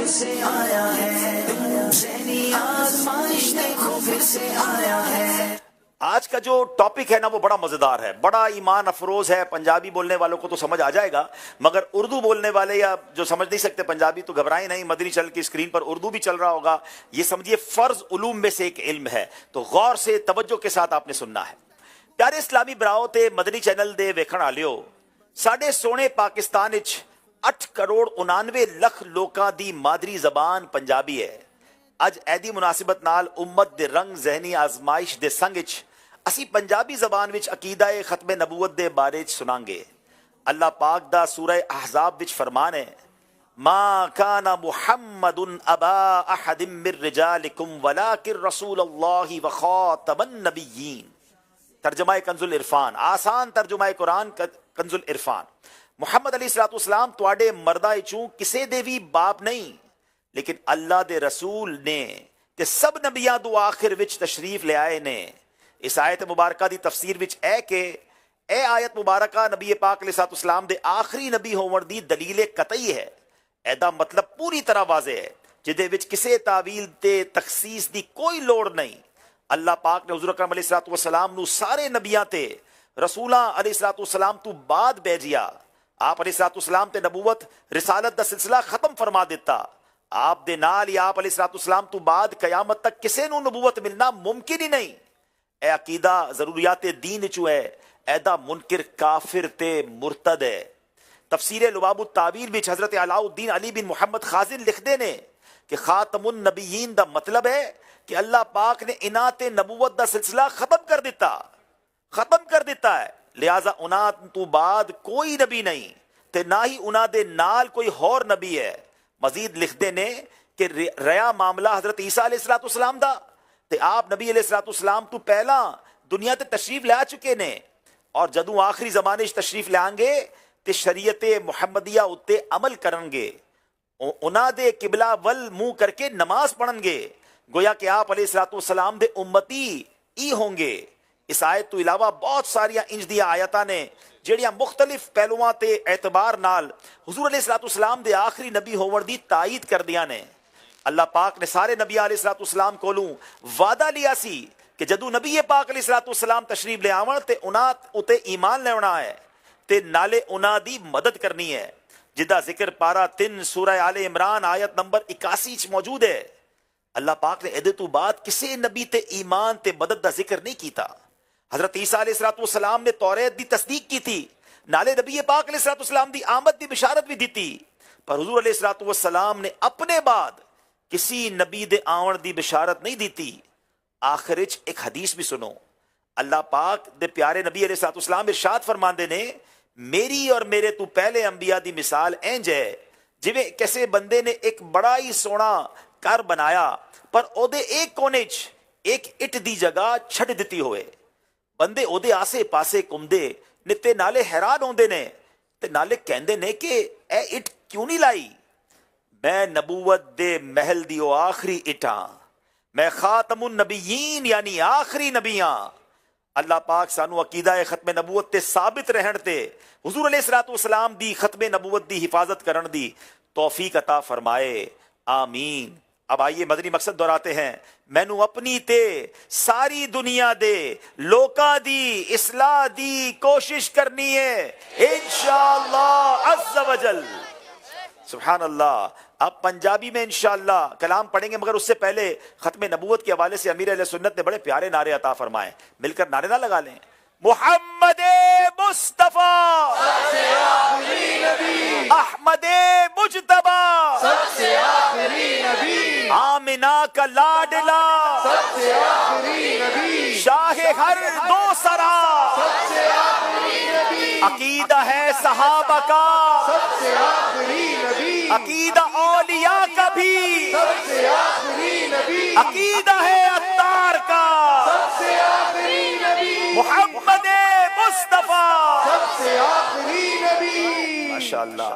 سے آیا ہے، ذہنی آزمائش دیکھو پھر سے آیا ہے۔ آج کا جو ٹاپک ہے نا وہ بڑا مزیدار ہے، بڑا ایمان افروز ہے۔ پنجابی بولنے والوں کو تو سمجھ آ جائے گا، مگر اردو بولنے والے یا جو سمجھ نہیں سکتے پنجابی تو گھبرائیں نہیں، مدنی چینل کی اسکرین پر اردو بھی چل رہا ہوگا۔ یہ سمجھیے فرض علوم میں سے ایک علم ہے، تو غور سے توجہ کے ساتھ آپ نے سننا ہے۔ پیارے اسلامی براؤ تے مدنی چینل دے ویکھن والےو، ساڈے سونے پاکستان وچ 8 کروڑ 99 لکھ لوکاں دی مادری زبان پنجابی ہے۔ اج ایدی مناسبت نال امت دے رنگ ذہنی آزمائش دے سنگ وچ اسی پنجابی زبان وچ عقیدہ ختم نبوت دے بارے چ سناں گے۔ اللہ پاک دا سورہ احزاب وچ فرمان ہے، ما کان محمد ابا احد من رجالکم ولکن رسول اللہ وخاتم النبیین۔ ترجمہ کنز العرفان، آسان ترجمہ قرآن کنز العرفان۔ محمد علیہ الصلوۃ والسلام تواڈے مرداں وچوں کسے دے وی باپ نہیں، لیکن اللہ دے رسول نے تے سب نبیاں دو آخر وچ تشریف لے آئے نے۔ اس آیت مبارکہ دی تفسیر وچ اے آیت مبارکہ نبی پاک علیہ الصلوۃ والسلام دے آخری نبی ہون دی دلیل قطعی ہے۔ ایدا مطلب پوری طرح واضح ہے، جدے وچ کسے تعویل تے تخصیص دی کوئی لوڑ نہیں۔ اللہ پاک نے حضور اکرم علیہ الصلوۃ والسلام نو سارے نبیاں تے رسولاں علیہ الصلوۃ والسلام تو بعد بھیجیا۔ آپ علیہ الصلوۃ والسلام تے نبوت رسالت دا سلسلہ ختم فرما دیتا۔ آپ دے نال یا آپ علیہ الصلوۃ والسلام تو بعد قیامت تک کسے نو نبوت ملنا ممکن ہی نہیں۔ اے عقیدہ ضروریات دین چو ہے، ایدا منکر کافر تے مرتد ہے۔ تفسیر لباب التاویل وچ حضرت علاء الدین علی بن محمد خازن لکھدے نے کہ خاتم النبیین دا مطلب ہے کہ اللہ پاک نے انات نبوت دا سلسلہ ختم کر دیتا ہے، لہذا انہاں تو بعد کوئی نبی نہیں تے نہ ہی انہاں دے نال کوئی اور نبی ہے۔ مزید لکھدے نے کہ ریا معاملہ حضرت عیسیٰ علیہ الصلوۃ والسلام دا تے آپ نبی علیہ الصلوۃ والسلام تو پہلا دنیا تے تشریف لے چکے نے، اور جدوں آخری زمانے وچ تشریف لے آن گے تے شریعت محمدیہ اتے عمل کرن گے، انہاں دے قبلہ ول منہ کر کے نماز پڑھن گے، گویا کہ آپ علیہ الصلوۃ والسلام دے امتی ہی ہوں گے۔ اس آیت تو علاوہ بہت ساریاں انج دیاں آیتاں نے جہڑیاں مختلف پہلوواں تے اعتبار نال حضور علیہ الصلوۃ والسلام دے آخری نبی ہون دی تائید کردیاں نے۔ اللہ پاک نے سارے نبی علیہ الصلوۃ والسلام کولوں وعدہ لیا سی کہ جدوں نبی پاک علیہ الصلوۃ والسلام تشریف لے آون تے انہاں اتے ایمان لینا ہے تے نالے انہاں دی مدد کرنی ہے، جدا ذکر پارہ 3 سورہ آل عمران آیت نمبر 81 چ موجود ہے۔ اللہ پاک نے ادے تو بعد کسی نبی تے ایمان تے مدد دا ذکر نہیں کیتا۔ حضرت عیسیٰ علیہ الصلوۃ والسلام نے توریت دی تصدیق کی تھی، نالے نبی پاک علیہ الصلوۃ والسلام دی آمد دی بشارت بھی دیتی، پر حضور علیہ الصلوۃ والسلام نے اپنے بعد کسی نبی دے آون دی بشارت نہیں دیتی۔ آخر وچ ایک حدیث بھی سنو، اللہ پاک دے پیارے نبی علیہ الصلوۃ والسلام ارشاد فرماندے نے، میری اور میرے تو پہلے انبیاء دی مثال انج ہے جویں کسے بندے نے ایک بڑا ہی سونا گھر بنایا پر او دے ایک کونے چ ایک اٹ دی جگہ چھڈ دتی ہوئے، بندے او دے آسے پاسے گھومدے نے تے نالے حیران ہوندے نے تے نالے کہندے نے کہ اے اٹ کیوں نہیں لائی؟ میں نبوت دے محل دیو آخری اٹھاں، میں خاتم النبیین یعنی آخری نبیاں۔ اللہ پاک سانو عقیدہ ختم نبوت تے ثابت رہن تے حضور علیہ الصلوۃ والسلام دی ختم نبوت دی حفاظت کرن دی توفیق عطا فرمائے، آمین۔ اب آئیے مدنی مقصد دہراتے ہیں، مینو اپنی تے ساری دنیا دے لوکاں دی اصلاح دی کوشش کرنی ہے انشاءاللہ عز و جل۔ سبحان اللہ۔ اب پنجابی میں انشاءاللہ کلام پڑھیں گے، مگر اس سے پہلے ختم نبوت کے حوالے سے امیر اہل سنت نے بڑے پیارے نعرے عطا فرمائے، مل کر نعرے نہ لگا لیں۔ محمد مصطفیٰ سب سے آخری نبی، احمد مجتبی سب سے آخری نبی، آمنہ کا لاڈلا سب سے آخری نبی، شاہ ہر دو سرا سب سے آخری نبی، عقیدہ ہے صحابہ کا سب سے آخری نبی، عقیدہ اولیاء کا بھی سب سے آخری نبی، عقیدہ ہے اتار کا سب سے آخری نبی، محمد مصطفیٰ سب سے آخری نبی۔ ماشاءاللہ۔